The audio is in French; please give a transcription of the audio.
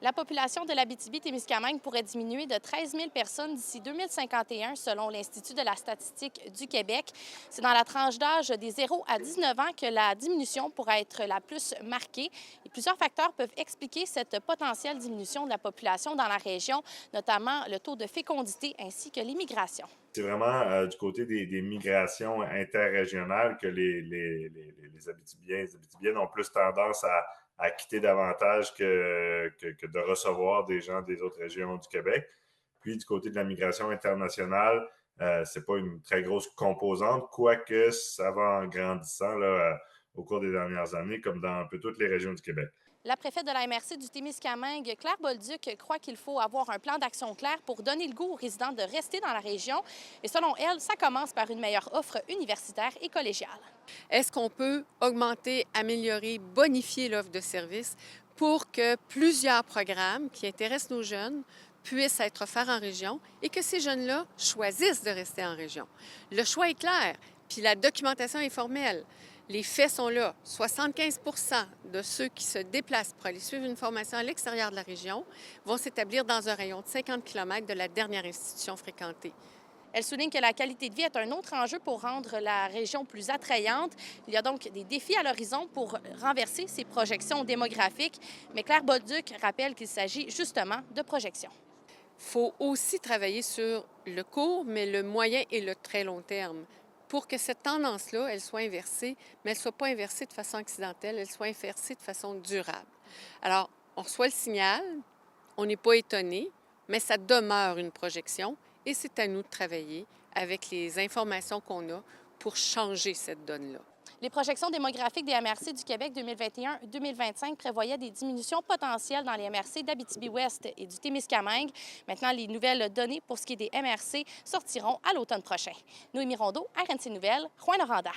La population de l'Abitibi-Témiscamingue pourrait diminuer de 13 000 personnes d'ici 2051, selon l'Institut de la statistique du Québec. C'est dans la tranche d'âge des 0 à 19 ans que la diminution pourrait être la plus marquée. Et plusieurs facteurs peuvent expliquer cette potentielle diminution de la population dans la région, notamment le taux de fécondité ainsi que l'immigration. C'est vraiment du côté des migrations interrégionales que les Abitibiens, les Abitibiennes ont plus tendance à quitter davantage que de recevoir des gens des autres régions du Québec. Puis du côté de la migration internationale, c'est pas une très grosse composante, quoique ça va en grandissant là, au cours des dernières années, comme dans un peu toutes les régions du Québec. La préfète de la MRC du Témiscamingue, Claire Bolduc, croit qu'il faut avoir un plan d'action clair pour donner le goût aux résidents de rester dans la région. Et selon elle, ça commence par une meilleure offre universitaire et collégiale. Est-ce qu'on peut augmenter, améliorer, bonifier l'offre de services pour que plusieurs programmes qui intéressent nos jeunes puissent être offerts en région et que ces jeunes-là choisissent de rester en région? Le choix est clair, puis la documentation est formelle. Les faits sont là. 75 de ceux qui se déplacent pour aller suivre une formation à l'extérieur de la région vont s'établir dans un rayon de 50 km de la dernière institution fréquentée. Elle souligne que la qualité de vie est un autre enjeu pour rendre la région plus attrayante. Il y a donc des défis à l'horizon pour renverser ces projections démographiques. Mais Claire Bolduc rappelle qu'il s'agit justement de projections. Il faut aussi travailler sur le court, mais le moyen et le très long terme pour que cette tendance-là, elle soit inversée, mais elle ne soit pas inversée de façon accidentelle, elle soit inversée de façon durable. Alors, on reçoit le signal, on n'est pas étonné, mais ça demeure une projection et c'est à nous de travailler avec les informations qu'on a pour changer cette donne-là. Les projections démographiques des MRC du Québec 2021-2025 prévoyaient des diminutions potentielles dans les MRC d'Abitibi-Ouest et du Témiscamingue. Maintenant, les nouvelles données pour ce qui est des MRC sortiront à l'automne prochain. Noémie Rondeau, RNC Nouvelles, Rouyn-Noranda.